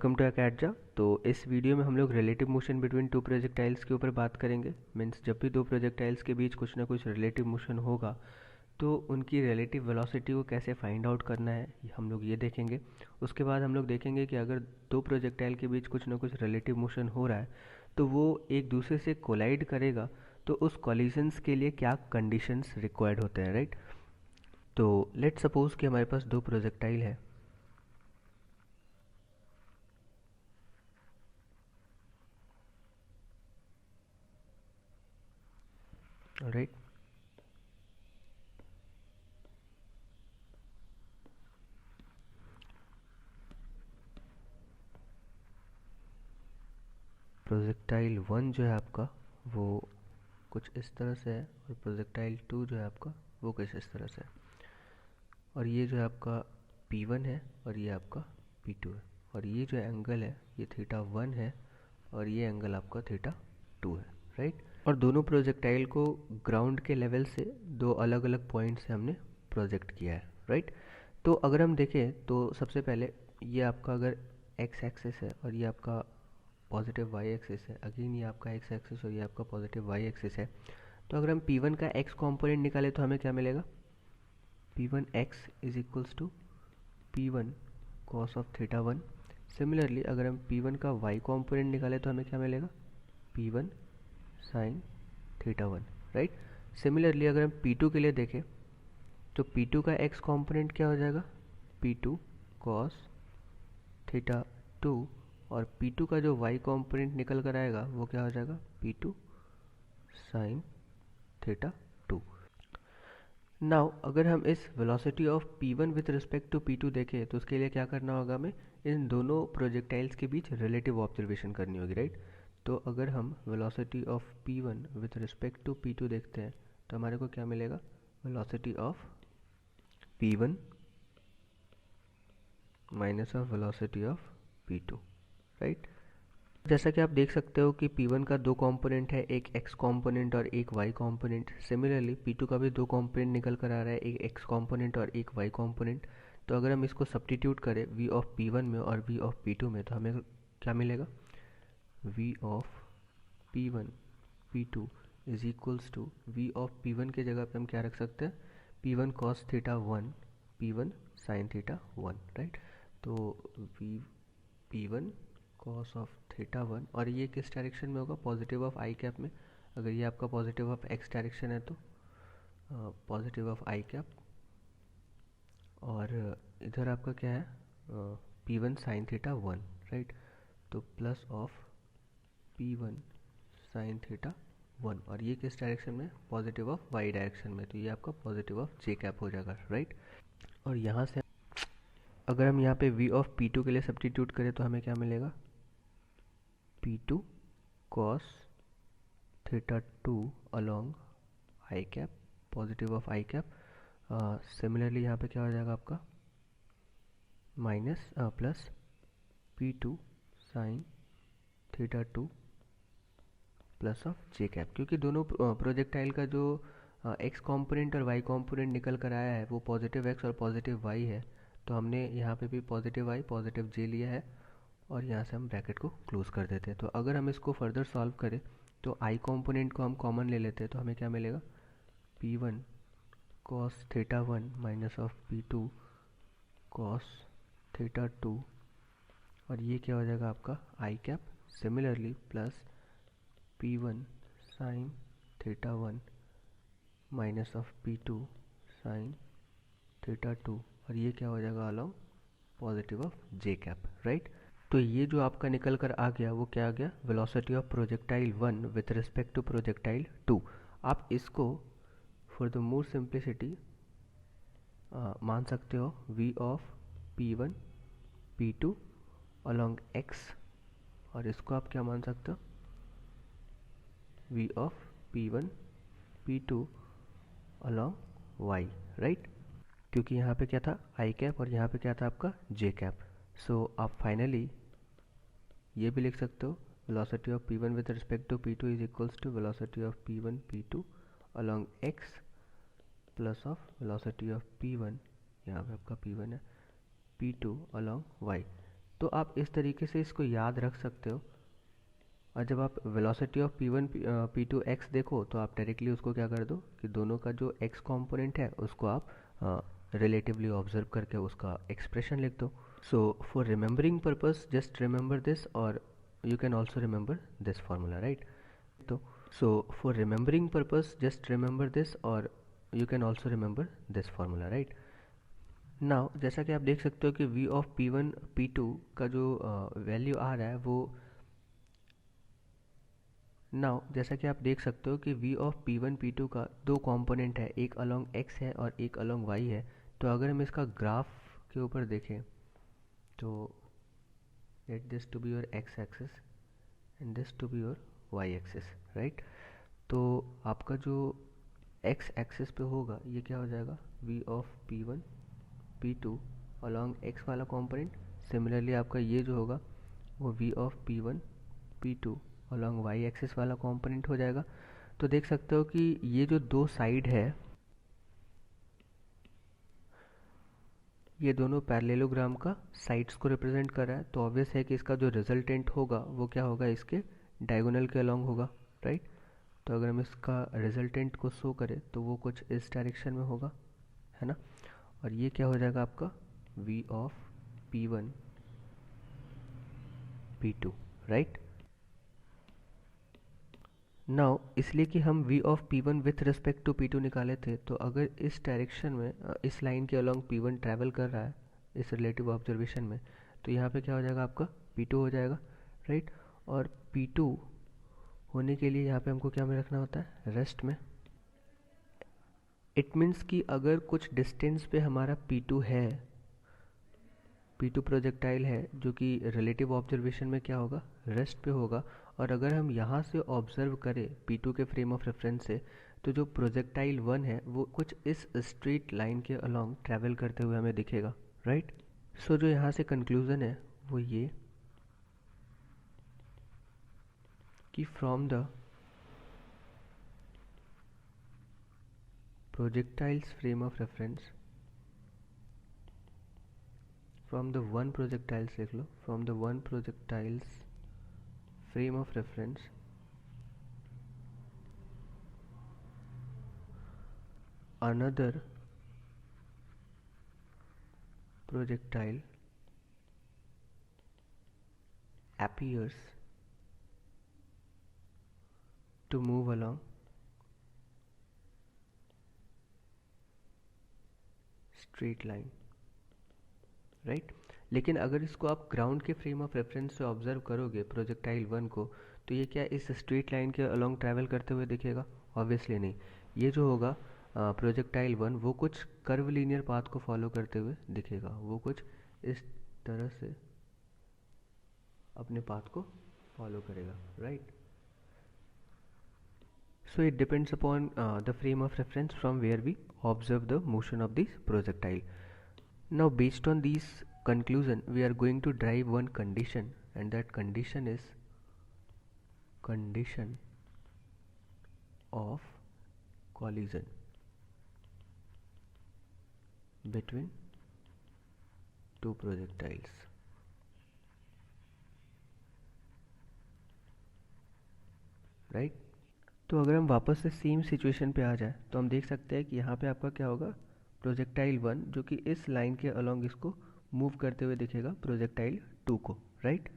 Welcome to अकैडजा। तो इस video में हम लोग relative motion between two projectiles के ऊपर बात करेंगे। मीन्स जब भी दो प्रोजेक्टाइल्स के बीच कुछ ना कुछ रिलेटिव मोशन होगा तो उनकी रिलेटिव वेलोसिटी को कैसे फाइंड आउट करना है हम लोग ये देखेंगे। उसके बाद हम लोग देखेंगे कि अगर दो प्रोजेक्टाइल के बीच कुछ ना कुछ रिलेटिव मोशन हो रहा है तो वो एक दूसरे से कोलाइड करेगा, तो उस कॉलिजन्स के लिए क्या कंडीशंस रिक्वायर्ड होते हैं, राइट। तो लेट्स सपोज कि हमारे पास दो प्रोजेक्टाइल है। राइट, प्रोजेक्टाइल वन जो है आपका वो कुछ इस तरह से है और प्रोजेक्टाइल टू जो है आपका वो कुछ इस तरह से है। और ये जो है आपका P1 है और ये आपका P2 है। और ये जो एंगल है ये थीटा वन है और ये एंगल आपका थीटा टू है, राइट। और दोनों प्रोजेक्टाइल को ग्राउंड के लेवल से दो अलग अलग पॉइंट से हमने प्रोजेक्ट किया है, राइट। तो अगर हम देखें तो सबसे पहले ये आपका अगर एक्स एक्सिस है और ये आपका पॉजिटिव वाई एक्सिस है, अगेन ये आपका एक्स एक्सिस और ये आपका पॉजिटिव वाई एक्सिस है। तो अगर हम P1 का एक्स कॉम्पोनेंट निकालें तो हमें क्या मिलेगा? P1x is equals to P1 cos of theta one. Similarly अगर हम P1 का y कॉम्पोनेंट निकालें तो हमें क्या मिलेगा? P1 sine theta one, right. Similarly अगर हम P2 के लिए देखें तो P2 का x कॉम्पोनेंट क्या हो जाएगा? P2 cos theta two. और P2 का जो y कॉम्पोनेंट निकल कर आएगा वो क्या हो जाएगा? P2 sine theta to. Now अगर हम इस velocity of P1 with respect to P2 देखें तो उसके लिए क्या करना होगा? हमें इन दोनों प्रोजेक्टाइल्स के बीच रिलेटिव ऑब्जर्वेशन करनी होगी, राइट। तो अगर हम velocity of P1 with respect to P2 देखते हैं तो हमारे को क्या मिलेगा? Velocity of P1 minus of velocity of P2, right. जैसा कि आप देख सकते हो कि P1 का दो कंपोनेंट है, एक x कंपोनेंट और एक y कंपोनेंट। सिमिलरली P2 का भी दो कंपोनेंट निकल कर आ रहा है, एक x कंपोनेंट और एक y कंपोनेंट। तो अगर हम इसको सब्स्टिट्यूट करें v ऑफ P1 में और v ऑफ P2 में तो हमें क्या मिलेगा? v of P1 P2 is equals to v of P1 के जगह पे हम क्या रख सकते हैं? P1 cos theta one, P1 sin theta one, right. तो v P1 cos of theta one, और ये किस डायरेक्शन में होगा? पॉजिटिव ऑफ आई कैप में। अगर ये आपका पॉजिटिव ऑफ एक्स डायरेक्शन है तो पॉजिटिव ऑफ आई कैप। और इधर आपका क्या है? P1 sine theta one, right. तो plus of P1 sine theta one, और ये किस डायरेक्शन में? पॉजिटिव ऑफ वाई डायरेक्शन में। तो ये आपका पॉजिटिव ऑफ जे कैप हो जाएगा, राइट। और यहाँ से अगर हम यहाँ पे v ऑफ P2 के लिए सब्स्टिट्यूट करें तो हमें क्या मिलेगा? P2 cos theta to along I cap, positive of I cap. Similarly यहाँ पे क्या हो जाएगा आपका? Minus plus P2 sine theta two plus of j cap. क्योंकि दोनों प्रोजेक्टाइल का जो एक्स कंपोनेंट और वाई कंपोनेंट निकल कर आया है वो पॉजिटिव एक्स और पॉजिटिव वाई है, तो हमने यहाँ पे भी पॉजिटिव आई पॉजिटिव जे लिया है और यहाँ से हम ब्रैकेट को क्लोज कर देते हैं। तो अगर हम इसको फर्दर सॉल्व करें तो आई कंपोनेंट को हम कॉमन ले लेते हैं तो हमें क्या मिलेगा? P1 cos theta one minus of P2 cos theta two, और ये क्या हो जाएगा आपका? I cap. Similarly plus P1 sine theta one minus of P2 sine theta two, और ये क्या हो जाएगा? Along positive of j cap, right. तो ये जो आपका निकल कर आ गया वो क्या आ गया? Velocity of projectile one with respect to projectile two. आप इसको फॉर द मोर सिंप्लिसिटी मान सकते हो v of P1 P2 along x, और इसको आप क्या मान सकते हो? v of P1 P2 along y, right. क्योंकि यहाँ पे क्या था? आई कैप और यहाँ पे क्या था आपका? जे कैप। सो आप फाइनली ये भी लिख सकते हो velocity of P1 with respect to P2 is equals to velocity of P1 P2 along x plus of velocity of P1, यहाँ पे आपका P1 है, P2 अलॉन्ग y। तो आप इस तरीके से इसको याद रख सकते हो। और जब आप velocity of P1 P2 x देखो तो आप डायरेक्टली उसको क्या कर दो कि दोनों का जो x कंपोनेंट है उसको आप रिलेटिवली ऑब्जर्व करके उसका एक्सप्रेशन लिख दो। So for remembering purpose just remember this, और you can also remember this formula, right. तो so for remembering purpose just remember this, और you can also remember this formula, right. Now जैसा कि आप देख सकते हो कि v ऑफ P1 P2 का जो वैल्यू आ रहा है वो, नाउ जैसा कि आप देख सकते हो कि v ऑफ P1 P2 का दो कंपोनेंट है, एक अलोंग x है और एक अलोंग y है। तो अगर हम इसका ग्राफ के ऊपर देखें तो let this to be your x axis and this to be your y axis, right. तो आपका जो x एक्सिस पे होगा ये क्या हो जाएगा, v of P1 P2 along x वाला कंपोनेंट। सिमिलरली आपका ये जो होगा वो v of P1 P2 along y axis वाला कंपोनेंट हो जाएगा। तो देख सकते हो कि ये जो दो साइड है ये दोनों पैरेललोग्राम का साइड्स को रिप्रेजेंट कर रहा है। तो ऑब्वियस है कि इसका जो रिजल्टेंट होगा वो क्या होगा, इसके डायगोनल के अलोंग होगा, राइट। तो अगर हम इसका रिजल्टेंट को शो करें तो वो कुछ इस डायरेक्शन में होगा, है ना। और ये क्या हो जाएगा आपका v of P1 P2, right. Now इसलिए कि हम v of P1 with respect to P2 निकाले थे, तो अगर इस डायरेक्शन में इस लाइन के अलोंग P1 ट्रैवल कर रहा है इस रिलेटिव ऑब्जर्वेशन में, तो यहाँ पे क्या हो जाएगा आपका P2 हो जाएगा, राइट। और P2 होने के लिए यहाँ पे हमको क्या में रखना होता है, रेस्ट में। इट मीन्स कि अगर कुछ डिस्टेंस पे हमारा P2 है, P2 प्रोजेक्टाइल है जो कि रिलेटिव ऑब्जर्वेशन में क्या होगा, रेस्ट पे होगा। और अगर हम यहाँ से ऑब्जर्व करें P2 के फ्रेम ऑफ रेफरेंस से, तो जो प्रोजेक्टाइल 1 है वो कुछ इस स्ट्रेट लाइन के अलोंग ट्रैवल करते हुए हमें दिखेगा, राइट। सो जो यहाँ से कंक्लूजन है वो ये कि from the projectiles frame of reference, from the one projectiles लिख लो, from the one projectiles frame of reference another projectile appears to move along straight line, right. लेकिन अगर इसको आप ग्राउंड के फ्रेम ऑफ रेफरेंस से ऑब्जर्व करोगे projectile 1 को, तो ये क्या इस स्ट्रेट लाइन के अलोंग ट्रैवल करते हुए दिखेगा, ऑब्वियसली नहीं। ये जो होगा प्रोजेक्टाइल 1 वो कुछ कर्व लीनियर पाथ को फॉलो करते हुए दिखेगा, वो कुछ इस तरह से अपने पाथ को फॉलो करेगा, right. So it depends upon the frame of reference from where we observe the motion of this projectile. Now based on these conclusion we are going to drive one condition, and that condition is condition of collision between two projectiles, right। तो अगर हम वापस से same situation पे आ जाए तो हम देख सकते हैं कि यहाँ पे आपका क्या होगा, प्रोजेक्टाइल 1 जो कि इस लाइन के अलोंग इसको मूव करते हुए दिखेगा प्रोजेक्टाइल 2 को, राइट।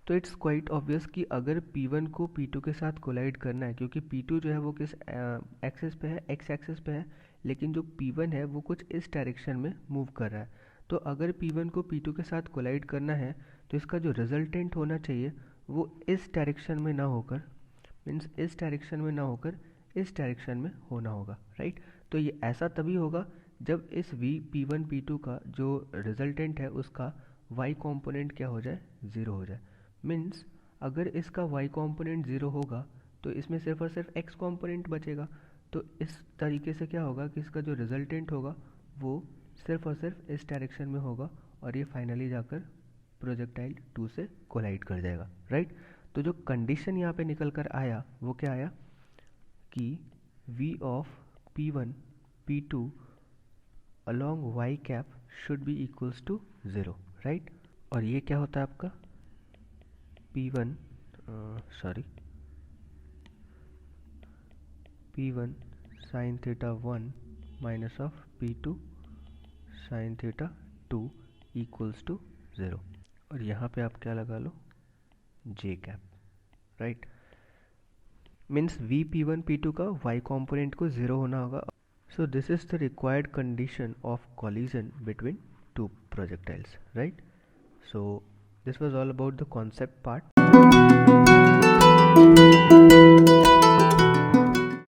तो इट्स क्वाइट ऑब्वियस कि अगर P1 को P2 के साथ कोलाइड करना है, क्योंकि P2 जो है वो किस एक्सिस पे है, एक्स एक्सिस पे है, लेकिन जो P1 है वो कुछ इस डायरेक्शन में मूव कर रहा है। तो अगर P1 को P2 के साथ कोलाइड करना है तो इसका जो रिजल्टेंट होना चाहिए वो इस डायरेक्शन में ना होकर, मीन्स इस डायरेक्शन में ना होकर इस डायरेक्शन में होना होगा, राइट। तो ये ऐसा तभी होगा जब इस P1 P2 का जो रिजल्टेंट है उसका y कंपोनेंट क्या हो जाए, ज़ीरो हो जाए। मीन्स अगर इसका y कंपोनेंट ज़ीरो होगा तो इसमें सिर्फ और सिर्फ x कंपोनेंट बचेगा। तो इस तरीके से क्या होगा कि इसका जो रिजल्टेंट होगा वो सिर्फ और सिर्फ इस डायरेक्शन में होगा, और ये फाइनली जाकर प्रोजेक्टाइल 2 से कोलाइड कर जाएगा, राइट। तो जो कंडीशन यहाँ पे निकल कर आया वो क्या आया कि v of P1 P2 along y cap should be equals to 0, right. और ये क्या होता है आपका P1 P1 sin theta 1 minus of P2 sin theta 2 equals to 0। और यहाँ पे आप क्या लगा लो J cap, right. Means V P1 P2 का Y कॉम्पोनेंट को 0 होना होगा। So this is the required condition of collision between two projectiles, right? So this was all about the concept part.